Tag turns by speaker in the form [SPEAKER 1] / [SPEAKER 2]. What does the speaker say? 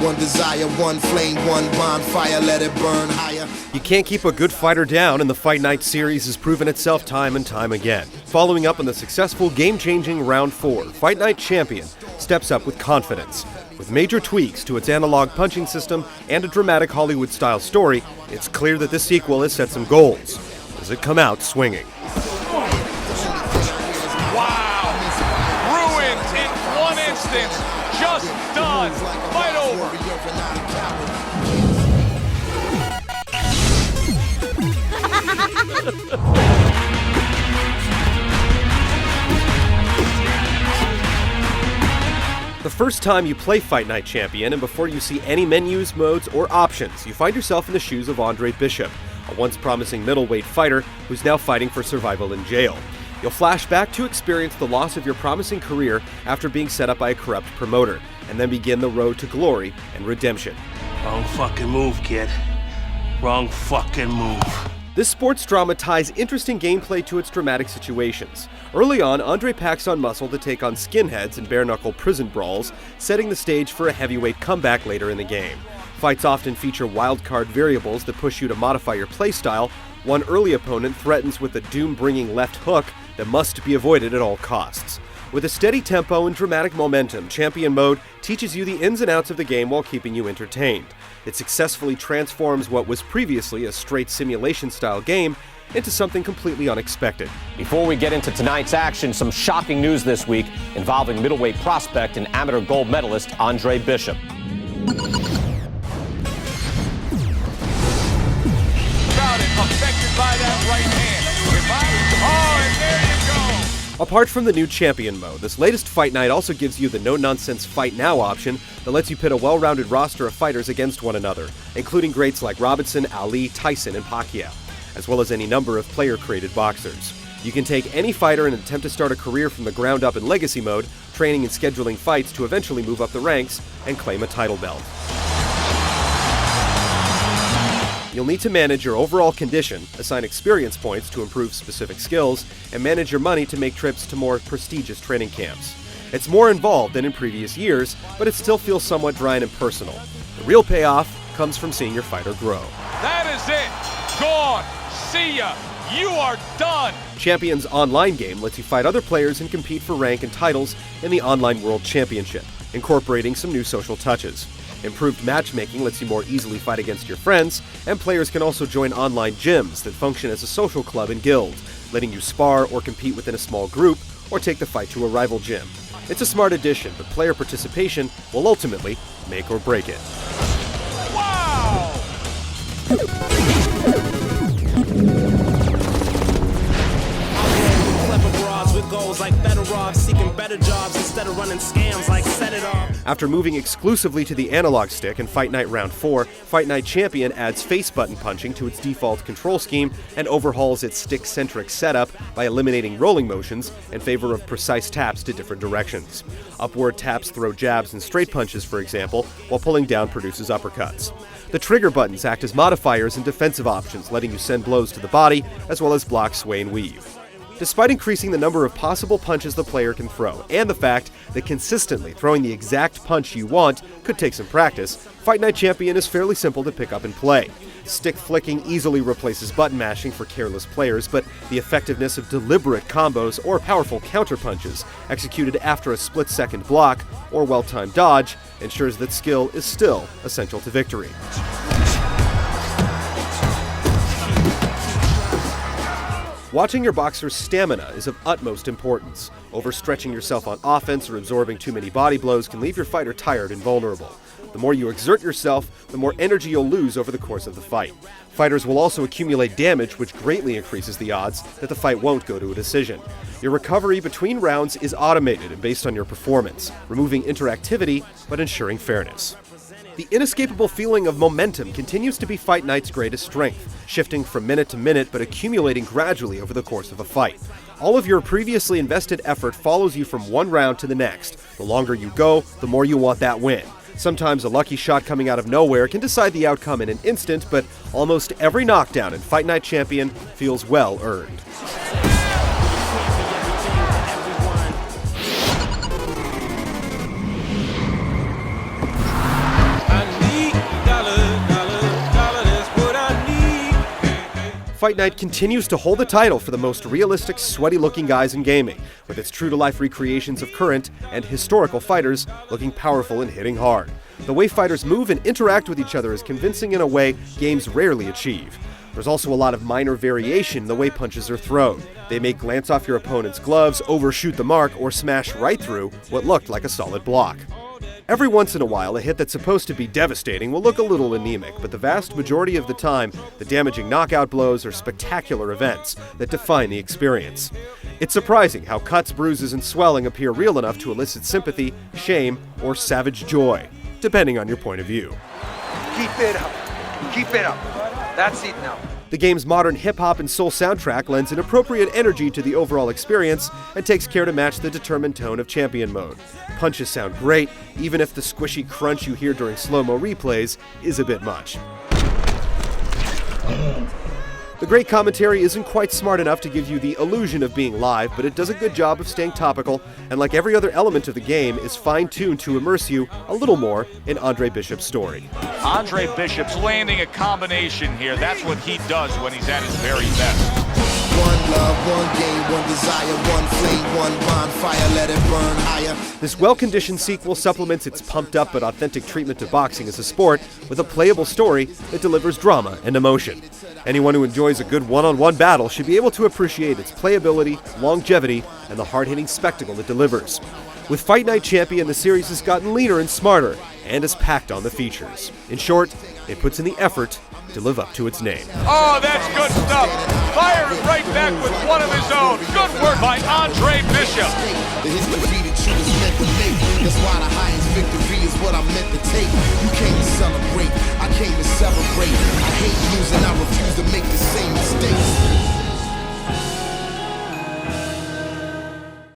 [SPEAKER 1] one desire, one flame, one bonfire, let it burn higher.
[SPEAKER 2] You can't keep a good fighter down, and the Fight Night series has proven itself time and time again. Following up on the successful game-changing Round 4, Fight Night champion steps up with confidence. With major tweaks to its analog punching system and a dramatic Hollywood-style story, it's clear that this sequel has set some goals. Does it come out swinging?
[SPEAKER 3] Wow! Ruined in one instance. Just done. Fight over.
[SPEAKER 2] The first time you play Fight Night Champion, and before you see any menus, modes, or options, you find yourself in the shoes of Andre Bishop, a once promising middleweight fighter who's now fighting for survival in jail. You'll flash back to experience the loss of your promising career after being set up by a corrupt promoter, and then begin the road to glory and redemption.
[SPEAKER 4] Wrong fucking move, kid. Wrong fucking move.
[SPEAKER 2] This sports drama ties interesting gameplay to its dramatic situations. Early on, Andre packs on muscle to take on skinheads in bare-knuckle prison brawls, setting the stage for a heavyweight comeback later in the game. Fights often feature wildcard variables that push you to modify your playstyle. One early opponent threatens with a doom-bringing left hook that must be avoided at all costs. With a steady tempo and dramatic momentum, Champion Mode teaches you the ins and outs of the game while keeping you entertained. It successfully transforms what was previously a straight simulation-style game into something completely unexpected.
[SPEAKER 5] Before we get into tonight's action, some shocking news this week involving middleweight prospect and amateur gold medalist Andre Bishop.
[SPEAKER 3] Affected by that right hand. And there you go.
[SPEAKER 2] Apart from the new Champion Mode, this latest Fight Night also gives you the no-nonsense Fight Now option that lets you pit a well-rounded roster of fighters against one another, including greats like Robinson, Ali, Tyson, and Pacquiao, as well as any number of player-created boxers. You can take any fighter and attempt to start a career from the ground up in Legacy Mode, training and scheduling fights to eventually move up the ranks and claim a title belt. You'll need to manage your overall condition, assign experience points to improve specific skills, and manage your money to make trips to more prestigious training camps. It's more involved than in previous years, but it still feels somewhat dry and impersonal. The real payoff comes from seeing your fighter grow.
[SPEAKER 3] That is it. Gone. See ya. You are done.
[SPEAKER 2] Champion's online game lets you fight other players and compete for rank and titles in the Online World Championship, incorporating some new social touches. Improved matchmaking lets you more easily fight against your friends, and players can also join online gyms that function as a social club and guild, letting you spar or compete within a small group or take the fight to a rival gym. It's a smart addition, but player participation will ultimately make or break it.
[SPEAKER 3] Wow!
[SPEAKER 6] With goals like better off, seeking better jobs instead of running scams like Set It Off.
[SPEAKER 2] After moving exclusively to the analog stick in Fight Night Round 4, Fight Night Champion adds face button punching to its default control scheme and overhauls its stick-centric setup by eliminating rolling motions in favor of precise taps to different directions. Upward taps throw jabs and straight punches, for example, while pulling down produces uppercuts. The trigger buttons act as modifiers and defensive options, letting you send blows to the body, as well as block, sway, and weave. Despite increasing the number of possible punches the player can throw, and the fact that consistently throwing the exact punch you want could take some practice, Fight Night Champion is fairly simple to pick up and play. Stick flicking easily replaces button mashing for careless players, but the effectiveness of deliberate combos or powerful counter punches executed after a split-second block or well-timed dodge ensures that skill is still essential to victory. Watching your boxer's stamina is of utmost importance. Overstretching yourself on offense or absorbing too many body blows can leave your fighter tired and vulnerable. The more you exert yourself, the more energy you'll lose over the course of the fight. Fighters will also accumulate damage, which greatly increases the odds that the fight won't go to a decision. Your recovery between rounds is automated and based on your performance, removing interactivity but ensuring fairness. The inescapable feeling of momentum continues to be Fight Night's greatest strength, shifting from minute to minute but accumulating gradually over the course of a fight. All of your previously invested effort follows you from one round to the next. The longer you go, the more you want that win. Sometimes a lucky shot coming out of nowhere can decide the outcome in an instant, but almost every knockdown in Fight Night Champion feels well earned. Fight Night continues to hold the title for the most realistic, sweaty-looking guys in gaming, with its true-to-life recreations of current and historical fighters looking powerful and hitting hard. The way fighters move and interact with each other is convincing in a way games rarely achieve. There's also a lot of minor variation in the way punches are thrown. They may glance off your opponent's gloves, overshoot the mark, or smash right through what looked like a solid block. Every once in a while, a hit that's supposed to be devastating will look a little anemic, but the vast majority of the time, the damaging knockout blows are spectacular events that define the experience. It's surprising how cuts, bruises, and swelling appear real enough to elicit sympathy, shame, or savage joy, depending on your point of view.
[SPEAKER 7] Keep it up. Keep it up. That's it now.
[SPEAKER 2] The game's modern hip-hop and soul soundtrack lends an appropriate energy to the overall experience and takes care to match the determined tone of Champion Mode. Punches sound great, even if the squishy crunch you hear during slow-mo replays is a bit much. The great commentary isn't quite smart enough to give you the illusion of being live, but it does a good job of staying topical, and like every other element of the game, is fine-tuned to immerse you a little more in Andre Bishop's story.
[SPEAKER 3] Andre Bishop's landing a combination here. That's what he does when he's at his very best.
[SPEAKER 1] One love, one game, one desire, one flame, one bonfire, let it burn higher.
[SPEAKER 2] This well-conditioned sequel supplements its pumped-up but authentic treatment to boxing as a sport with a playable story that delivers drama and emotion. Anyone who enjoys a good one-on-one battle should be able to appreciate its playability, longevity, and the hard-hitting spectacle it delivers. With Fight Night Champion, the series has gotten leaner and smarter, and is packed on the features. In short, it puts in the effort to live up to its name.
[SPEAKER 3] Oh, that's good stuff. Firing right back with one of his own. Good work by Andre Bishop.
[SPEAKER 1] The history that you was meant to make. That's why the highest victory is what I'm meant to take. You came to celebrate, I came to celebrate. I hate losing, I refuse to make